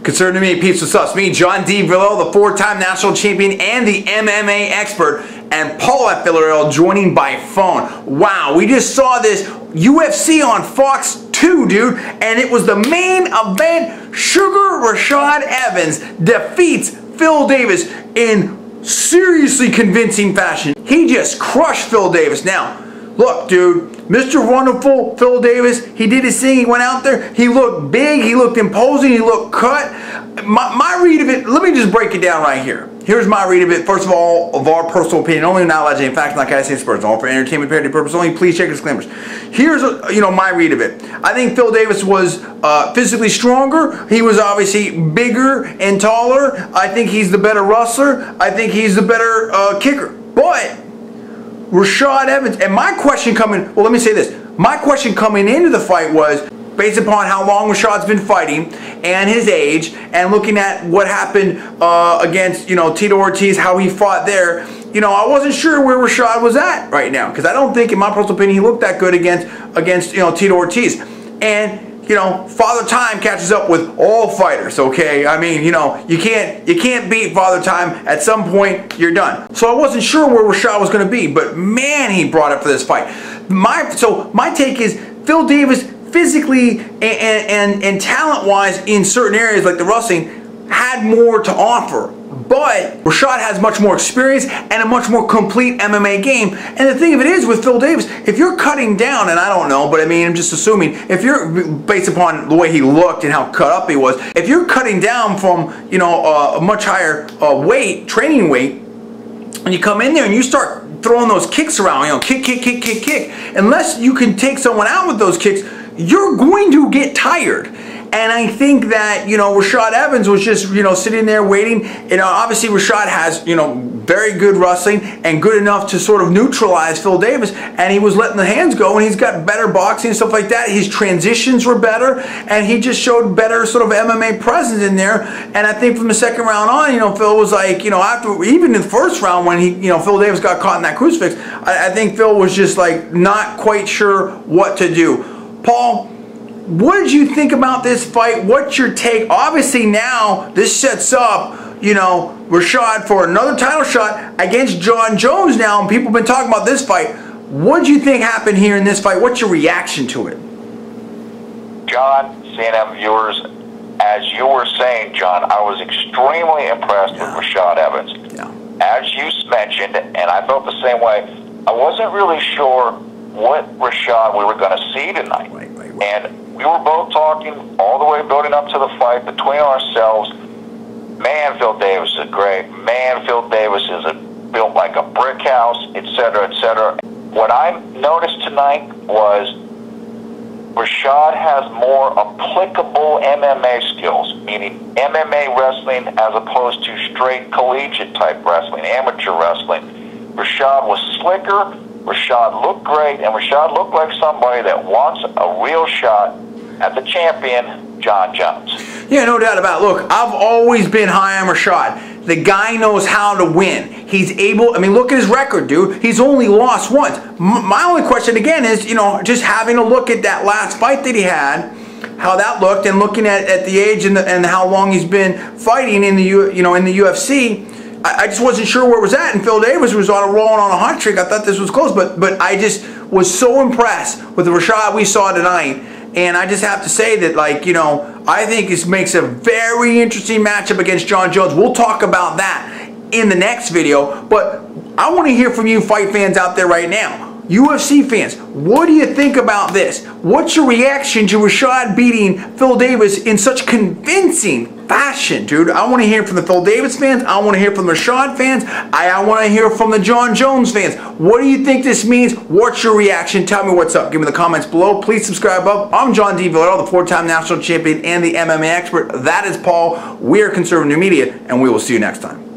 Concerning me, peeps, what's up? It's me, John D. Villarreal, the four-time national champion and the MMA expert, and Paul at Villarreal joining by phone. Wow, we just saw this UFC on Fox 2, dude, and it was the main event. Rashad Evans defeats Phil Davis in seriously convincing fashion. He just crushed Phil Davis. Now, look, dude, Mr. Wonderful Phil Davis, he did his thing, he went out there, he looked big, he looked imposing, he looked cut. My read of it, let me just break it down right here. Here's my read of it. First of all, of our personal opinion, only not alleged, in fact, not casting aspersions, all for entertainment parody purpose only. Please check disclaimers. Here's my read of it. I think Phil Davis was physically stronger. He was obviously bigger and taller. I think he's the better wrestler. I think he's the better kicker. But Rashad Evans, and my question coming, well, let me say this. My question coming into the fight was, based upon how long Rashad's been fighting and his age, and looking at what happened against, Tito Ortiz, how he fought there, I wasn't sure where Rashad was at right now, because I don't think, in my personal opinion, he looked that good against Tito Ortiz. And Father Time catches up with all fighters, okay? I mean, you can't beat Father Time. At some point, you're done. So I wasn't sure where Rashad was going to be, but man, he brought it for this fight. So my take is Phil Davis, physically and talent-wise in certain areas like the wrestling, had more to offer. But Rashad has much more experience and a much more complete MMA game. And the thing of it is with Phil Davis, if you're cutting down, and I don't know, but I mean, I'm just assuming, if you're, based upon the way he looked and how cut up he was, if you're cutting down from, a much higher weight, training weight, and you come in there and you start throwing those kicks around, kick, unless you can take someone out with those kicks, you're going to get tired. And I think that, Rashad Evans was just, sitting there waiting. Obviously Rashad has, very good wrestling and good enough to sort of neutralize Phil Davis. And he was letting the hands go, and he's got better boxing and stuff like that. His transitions were better, and he just showed better sort of MMA presence in there. And I think from the second round on, Phil was like, after, even in the first round when he, Phil Davis got caught in that crucifix, I think Phil was just like not quite sure what to do. Paul, what did you think about this fight? What's your take? Obviously now this sets up, Rashad for another title shot against Jon Jones now, and people have been talking about this fight. What did you think happened here in this fight? What's your reaction to it? John, CNN viewers, as you were saying, John, I was extremely impressed with Rashad Evans. Yeah. As you mentioned, and I felt the same way, I wasn't really sure what Rashad we were going to see tonight. Right. And we were both talking all the way building up to the fight between ourselves. Man, Phil Davis is great. Man, Phil Davis is built like a brick house, etc., etc. What I noticed tonight was Rashad has more applicable MMA skills, meaning MMA wrestling as opposed to straight collegiate type wrestling, amateur wrestling. Rashad was slicker. Rashad looked great, and Rashad looked like somebody that wants a real shot at the champion, Jon Jones. Yeah, no doubt about it. Look, I've always been high on Rashad. The guy knows how to win. He's able, look at his record, dude. He's only lost once. My only question, again, is, just having a look at that last fight that he had, how that looked, and looking at the age and how long he's been fighting in the, in the UFC, I just wasn't sure where it was at, and Phil Davis was rolling on a hot streak. I thought this was close, but I just was so impressed with the Rashad we saw tonight, and I just have to say that, I think this makes a very interesting matchup against Jon Jones. We'll talk about that in the next video, but I want to hear from you fight fans out there right now. UFC fans, what do you think about this? What's your reaction to Rashad beating Phil Davis in such convincing fashion, dude? I want to hear from the Phil Davis fans. I want to hear from the Rashad fans. I want to hear from the Jon Jones fans. What do you think this means? What's your reaction? Tell me what's up. Give me the comments below. Please subscribe up. I'm John D. Villarreal, the four-time national champion and the MMA expert. That is Paul. We are Conservative New Media, and we will see you next time.